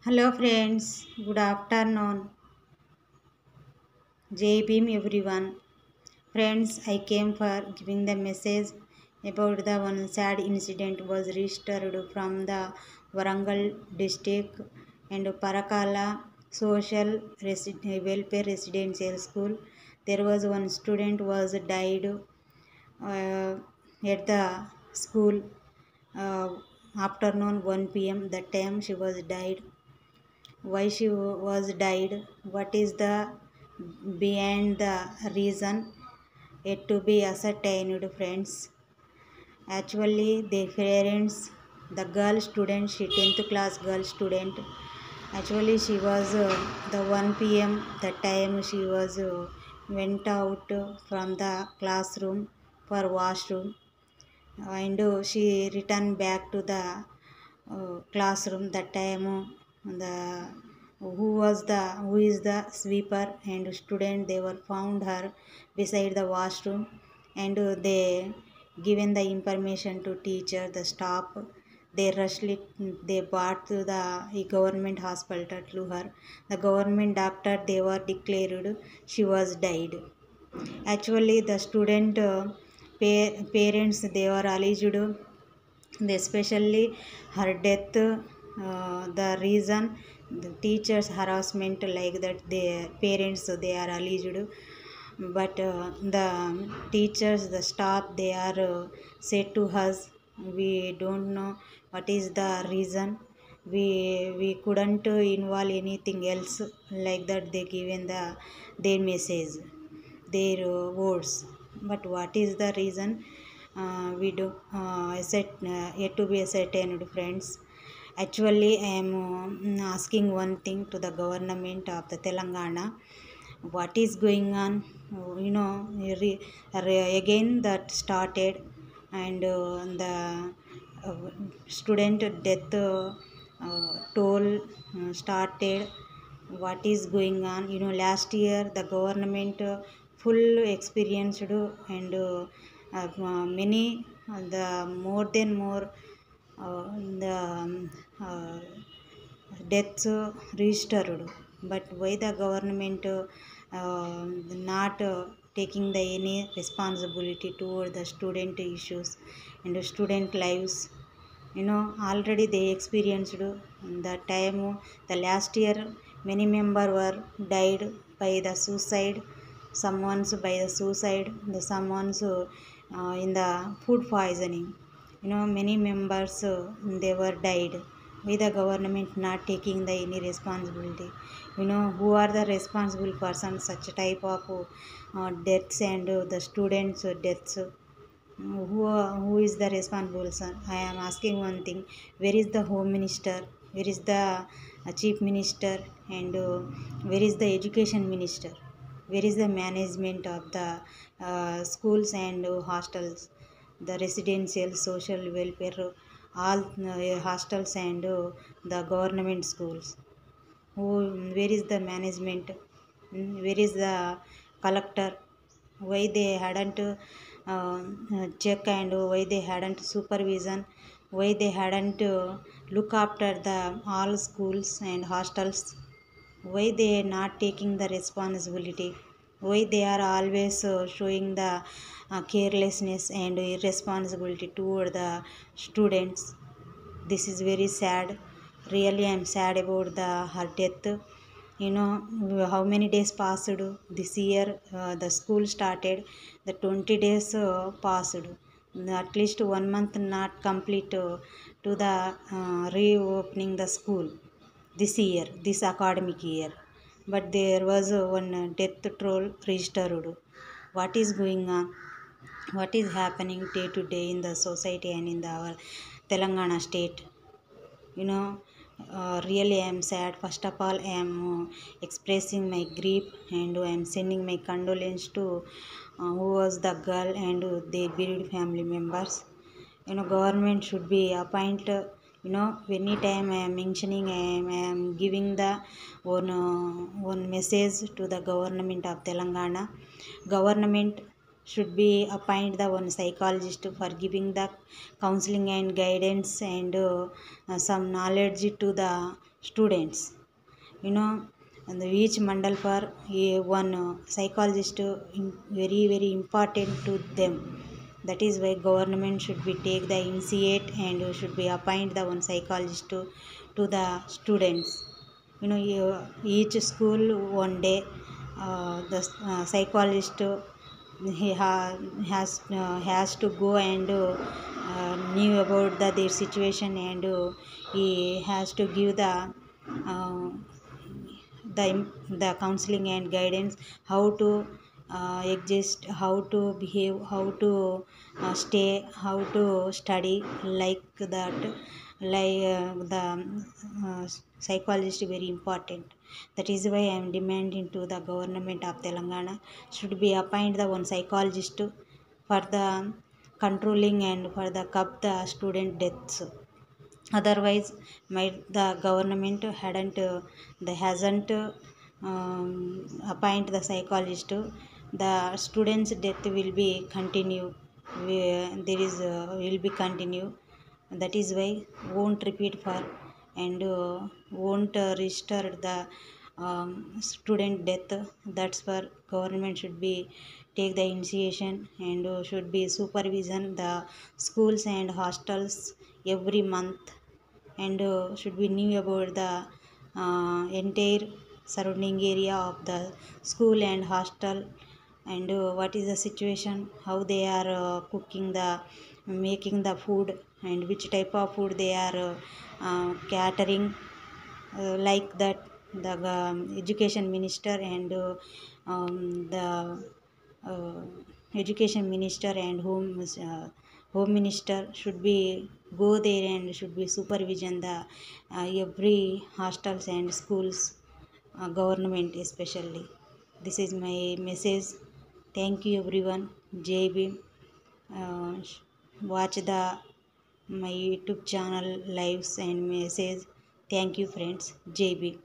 Hello friends, good afternoon. Jai Bhim everyone. Friends, I came for giving the message about the one sad incident was registered from the Warangal district and Parakala Welfare Residential School. There was one student was died at the school uh, afternoon 1 p.m. That time she was died. Why she was died, what is the behind the reason yet to be ascertained. Friends, actually their parents, the girl student, she 10th class girl student, actually she was the 1 p.m. that time she was went out from the classroom for washroom, and she returned back to the classroom. That time the who is the sweeper and student, they were found her beside the washroom, and they given the information to teacher, the staff. They rushly they brought to the government hospital to her. The government doctor, they were declared she was died. Actually the student parents, they were alleged, especially her death, the reason, the teachers harassment, like that their parents, so they are alleged. But the teachers, the staff, they are said to us, we don't know what is the reason. We couldn't involve anything else, like that they given their message, their words. But what is the reason, we do yet to be ascertained. Friends, actually I am asking one thing to the government of the Telangana. What is going on? you know Again that started, and the student death toll started. What is going on? Last year the government full experienced, and many the more than more the uh, deaths registered. But why the government not taking the any responsibility toward the student issues and the student lives? Already they experienced the time, the last year many member were died by the suicide. Someone's by the suicide, the someone's in the food poisoning. Many members, they were died. Why the government not taking the any responsibility? Who are the responsible persons such type of deaths, and the students deaths? Who is the responsible, sir? I am asking one thing. Where is the home minister? Where is the chief minister? And where is the education minister? Where is the management of the schools and hostels, the residential social welfare, all hostels and the government schools? Who, where is the management? Where is the collector? Why they hadn't check, and why they hadn't supervision? Why they hadn't look after the all schools and hostels? Why they are not taking the responsibility? Why they are always showing the carelessness and irresponsibility toward the students? This is very sad. Really I am sad about the her death. How many days passed this year? The school started, the 20 days passed. At least 1 month not complete to the reopening the school this year, this academic year. But there was one death toll registered. What is going on? What is happening day to day in the society and in our Telangana state? Really I am sad. First of all, I am expressing my grief, and I am sending my condolence to who was the girl and their bereaved family members. Government should be appoint, anytime I am mentioning, I am giving the one message to the government of Telangana. Government should be appoint the one psychologist for giving the counseling and guidance, and some knowledge to the students. You know, and each mandal for one psychologist very important to them. That is why government should be take the initiate and should be appoint the one psychologist to the students. You know, each school one day the psychologist has to go and knew about their situation, and he has to give uh, the counseling and guidance, how to exist, how to behave, how to stay, how to study, like that. Like the psychologist very important. That is why I am demanding to the government of Telangana should be appoint the one psychologist for the controlling and for the curb the student deaths. Otherwise, might the government hadn't they hasn't appoint the psychologist, the students death will be continue. There is will be continue. That is why won't repeat for, and won't restore the student death. That's for government should be take the initiation, and should be supervision the schools and hostels every month, and should be knew about the entire surrounding area of the school and hostel, and what is the situation, how they are cooking the making the food, and which type of food they are catering, like that. The education minister and the uh, education minister and home minister should be go there and should be supervision the every hostels and schools, government especially. This is my message. Thank you everyone. Jai Bhim. uh, Watch the my YouTube channel lives and message. Thank you friends. Jai Bhim.